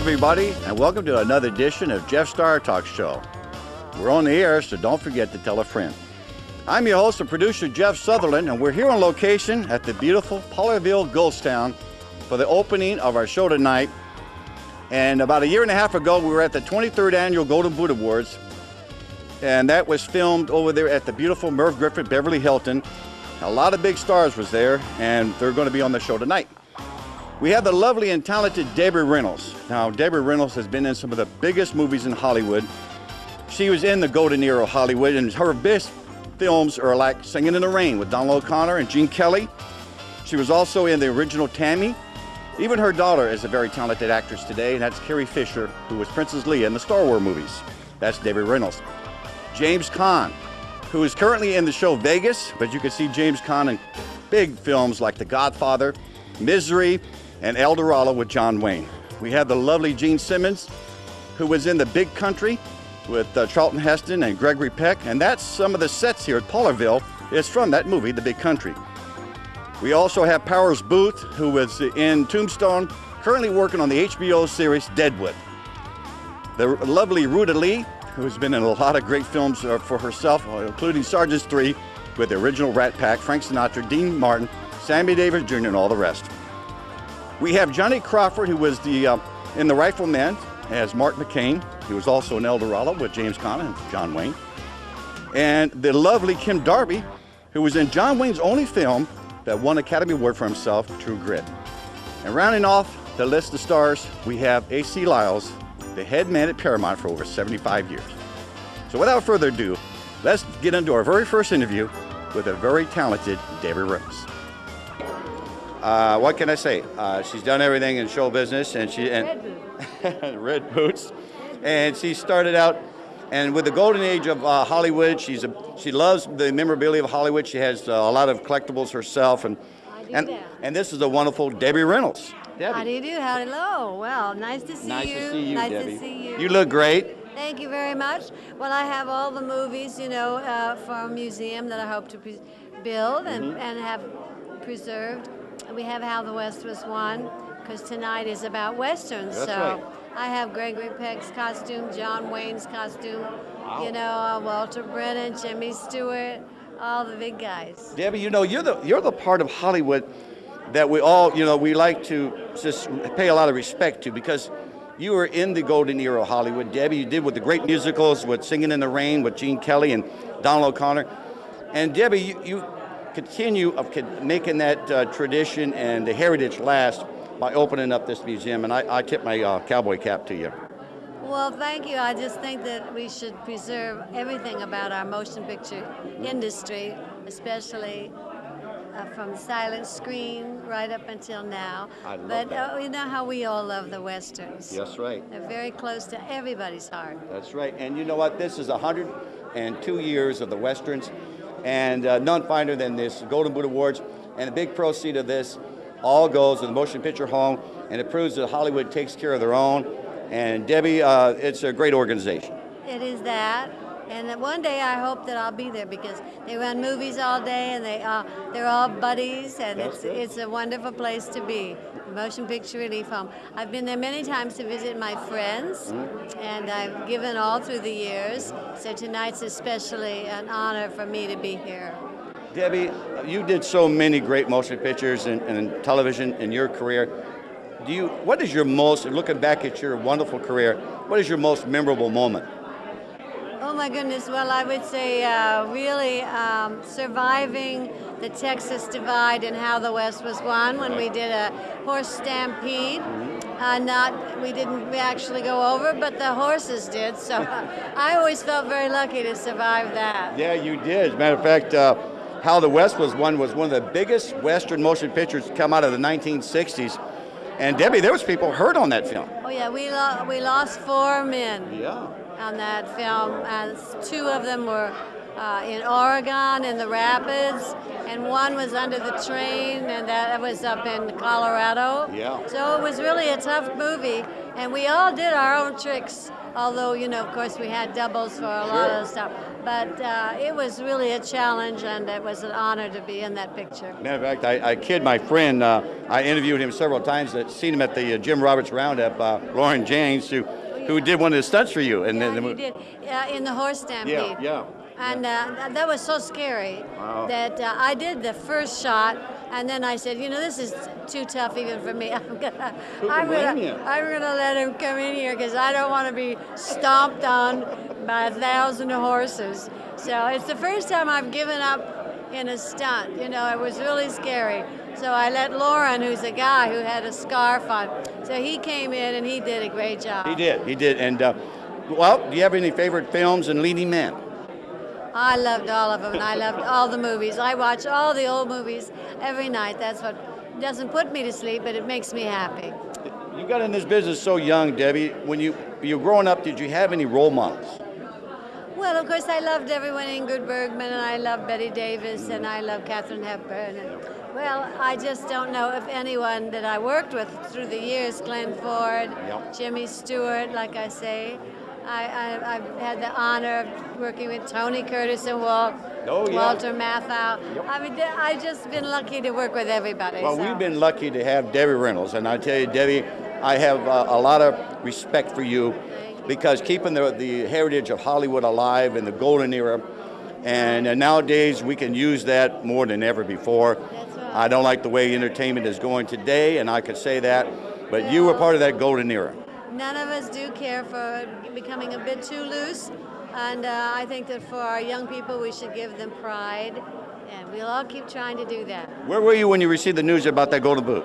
everybody, and welcome to another edition of Jeff Star Talk Show. We're on the air, so don't forget to tell a friend. I'm your host and producer, Jeff Sutherland, and we're here on location at the beautiful Pollardville Ghost Town for the opening of our show tonight. And about a year and a half ago, we were at the 23rd Annual Golden Boot Awards, and that was filmed over there at the beautiful Merv Griffin Beverly Hilton. A lot of big stars was there, and they're going to be on the show tonight. We have the lovely and talented Debbie Reynolds. Now, Debbie Reynolds has been in some of the biggest movies in Hollywood. She was in the golden era of Hollywood, and her best films are like Singing in the Rain with Donald O'Connor and Gene Kelly. She was also in the original Tammy. Even her daughter is a very talented actress today, and that's Carrie Fisher, who was Princess Leia in the Star Wars movies. That's Debbie Reynolds. James Caan, who is currently in the show Vegas, but you can see James Caan in big films like The Godfather, Misery, and El Dorado with John Wayne. We have the lovely Gene Simmons, who was in The Big Country with Charlton Heston and Gregory Peck, and that's some of the sets here at Pollardville. It's from that movie, The Big Country. We also have Powers Booth, who was in Tombstone, currently working on the HBO series Deadwood. The lovely Ruta Lee, who's been in a lot of great films for herself, including Sergeants 3 with the original Rat Pack, Frank Sinatra, Dean Martin, Sammy Davis Jr., and all the rest. We have Johnny Crawford, who was in The Rifleman as Mark McCain. He was also in El Dorado with James Caan and John Wayne. And the lovely Kim Darby, who was in John Wayne's only film that won Academy Award for himself, True Grit. And rounding off the list of stars, we have A.C. Lyles, the head man at Paramount for over 75 years. So without further ado, let's get into our very first interview with a very talented Debbie Reynolds. What can I say? She's done everything in show business, and Red Boots, and she started out, and with the golden age of Hollywood, she loves the memorabilia of Hollywood. She has a lot of collectibles herself, and this is a wonderful Debbie Reynolds. Debbie. How do you do? Hello. Well, nice to see you. Nice to see you, nice Debbie. to see you. You look great. Thank you very much. Well, I have all the movies, for a museum that I hope to build and have preserved. We have How the West Was Won, because tonight is about Westerns. That's so right. I have Gregory Peck's costume, John Wayne's costume, Wow. Walter Brennan, Jimmy Stewart, all the big guys. Debbie, you're the part of Hollywood that we all, we like to just pay a lot of respect to, because you were in the golden era of Hollywood. Debbie, you did with the great musicals, with Singing in the Rain, with Gene Kelly and Donald O'Connor. And Debbie, you continue of making that tradition and the heritage last by opening up this museum, and I tip my cowboy cap to you. Well, thank you. I just think that we should preserve everything about our motion picture industry, especially from the silent screen right up until now. I love but that. You know how we all love the Westerns. That's right. They're very close to everybody's heart. That's right. And you know what? This is 102 years of the Westerns, and none finer than this Golden Boot Awards. And the big proceed of this all goes to the Motion Picture Home, and it proves that Hollywood takes care of their own. And Debbie, it's a great organization. It is that. And that one day I hope that I'll be there, because they run movies all day, and they're all buddies, and it's a wonderful place to be. Motion Picture Relief Home. I've been there many times to visit my friends, and I've given all through the years. So tonight's especially an honor for me to be here. Debbie, you did so many great motion pictures and television in your career. What is your most, looking back at your wonderful career, what is your most memorable moment? Oh my goodness, well, I would say really surviving the Texas divide and How the West Was Won when we did a horse stampede. We didn't actually go over, but the horses did, so I always felt very lucky to survive that. Yeah, you did. As a matter of fact, How the West Was Won was one of the biggest Western motion pictures to come out of the 1960s. And Debbie, there was people hurt on that film. Oh yeah, we lost 4 men. Yeah. On that film, and 2 of them were in Oregon in the rapids, and 1 was under the train, and that was up in Colorado. Yeah. So it was really a tough movie, And we all did our own tricks, although, you know, of course, we had doubles for a lot of stuff. But it was really a challenge, and it was an honor to be in that picture. Matter of fact, I kid my friend. I interviewed him several times. I'd seen him at the Jim Roberts Roundup. Lauren James, who did one of the stunts for you. And yeah, he did, in the horse stampede. Yeah. And that was so scary that I did the first shot, and then I said, you know, this is too tough even for me. I'm gonna let him come in here because I don't want to be stomped on by 1,000 horses. So it's the first time I've given up in a stunt. You know, it was really scary. So I let Lauren, who's a guy who had a scarf on, so he came in and he did a great job. He did. And well, do you have any favorite films and leading men? I loved all of them, and I loved all the movies. I watch all the old movies every night. That's what doesn't put me to sleep, but it makes me happy. You got in this business so young, Debbie. When you were growing up, did you have any role models? Well, of course, I loved everyone, Ingrid Bergman, and I loved Betty Davis, and I loved Katharine Hepburn. And, well, I just don't know if anyone that I worked with through the years, Glenn Ford, Jimmy Stewart, like I say. I've had the honor of working with Tony Curtis and Walter Matthau. I mean, I've just been lucky to work with everybody. Well, we've been lucky to have Debbie Reynolds, and I tell you, Debbie, I have a lot of respect for you because keeping the heritage of Hollywood alive in the golden era, and nowadays we can use that more than ever before. That's right. I don't like the way entertainment is going today, and I could say that, but you were part of that golden era. None of us do care for becoming a bit too loose, and I think that for our young people we should give them pride, and we'll all keep trying to do that. Where were you when you received the news about that golden boot?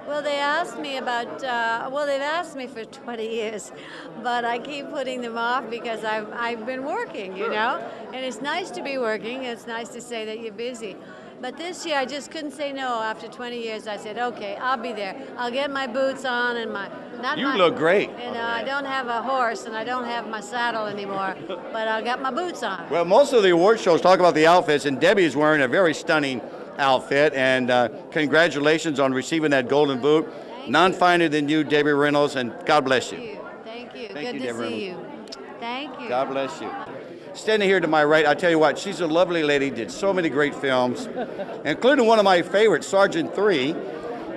Well, they asked me about, they've asked me for 20 years, but I keep putting them off because I've been working, you know, and it's nice to be working. It's nice to say that you're busy. But this year I just couldn't say no. After 20 years, I said, okay, I'll be there. I'll get my boots on and You look great. And I don't have a horse and I don't have my saddle anymore, but I got my boots on. Well, most of the award shows talk about the outfits, and Debbie's wearing a very stunning outfit, and congratulations on receiving that golden boot. None finer than you, Debbie Reynolds, and God bless you. Thank you. Thank Good you, to Debbie see you. Thank you. God bless you. Standing here to my right, I tell you what, she's a lovely lady, did so many great films, including one of my favorites, Sergeant 3,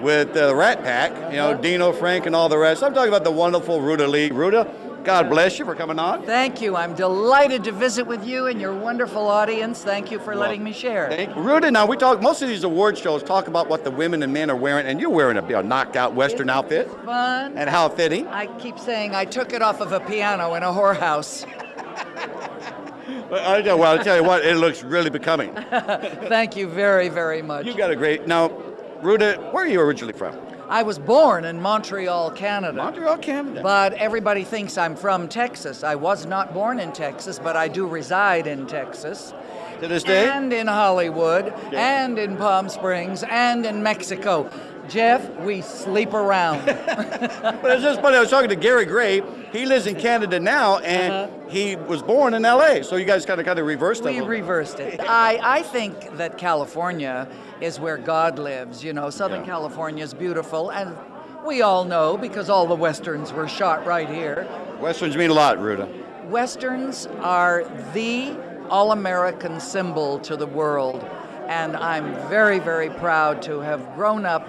with the Rat Pack, you know, Dino, Frank, and all the rest. I'm talking about the wonderful Ruta Lee. Ruta, God bless you for coming on. Thank you. I'm delighted to visit with you and your wonderful audience. Thank you for letting me share. Thank you. Ruta, now we talk, most of these award shows talk about what the women and men are wearing, and you're wearing a knocked out Western outfit. Fun. And how fitting. I keep saying I took it off of a piano in a whorehouse. Well, I'll tell you what, it looks really becoming. Thank you very, very much. You got a great, now, Ruta, where are you originally from? I was born in Montreal, Canada. Montreal, Canada. But everybody thinks I'm from Texas. I was not born in Texas, but I do reside in Texas. To this day? And in Hollywood, and in Palm Springs, and in Mexico. Jeff, we sleep around. But it's just funny, I was talking to Gary Gray. He lives in Canada now, and he was born in L.A., so you guys kind of reversed it. We reversed it. I think that California is where God lives. You know, Southern California is beautiful, and we all know because all the Westerns were shot right here. Westerns mean a lot, Ruta. Westerns are the all-American symbol to the world, and I'm very, very proud to have grown up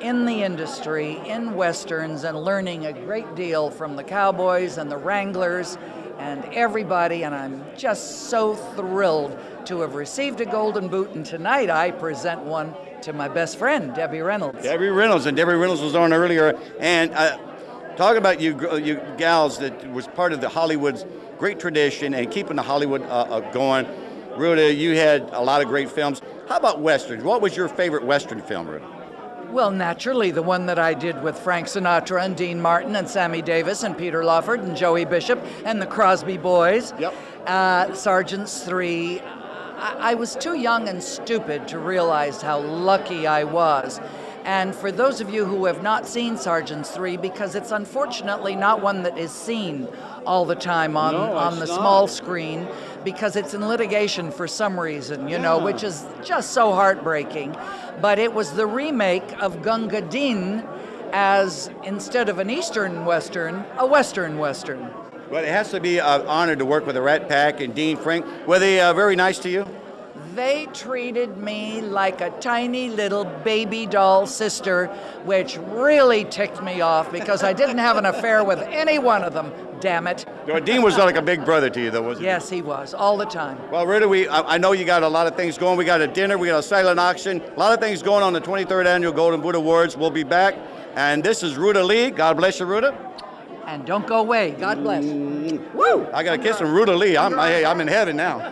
in the industry, in Westerns, and learning a great deal from the cowboys and the wranglers and everybody, and I'm just so thrilled to have received a golden boot, and tonight I present one to my best friend, Debbie Reynolds. Debbie Reynolds, and Debbie Reynolds was on earlier, and talk about you gals that was part of the Hollywood's great tradition and keeping the Hollywood going. Ruta, you had a lot of great films. How about Westerns? What was your favorite Western film, Ruta? Well, naturally, the one that I did with Frank Sinatra and Dean Martin and Sammy Davis and Peter Lawford and Joey Bishop and the Crosby Boys. Yep. Sergeants 3. I was too young and stupid to realize how lucky I was. And for those of you who have not seen Sergeants 3, because it's unfortunately not one that is seen all the time on the small screen, because it's in litigation for some reason, you know, which is just so heartbreaking. But it was the remake of Gunga Din, as, instead of an Eastern Western, a Western Western. Well, it has to be an honor to work with the Rat Pack and Dean Frank. Were they very nice to you? They treated me like a tiny little baby doll sister, which really ticked me off because I didn't have an affair with any one of them, damn it. Well, Dean was like a big brother to you, though, wasn't he? Yes, he was, all the time. Well, Ruta, I know you got a lot of things going. We got a dinner, we got a silent auction, a lot of things going on the 23rd Annual Golden Boot Awards. We'll be back. And this is Ruta Lee. God bless you, Ruta. And don't go away. God bless. Woo! I got a kiss from Ruta Lee. I'm in heaven now.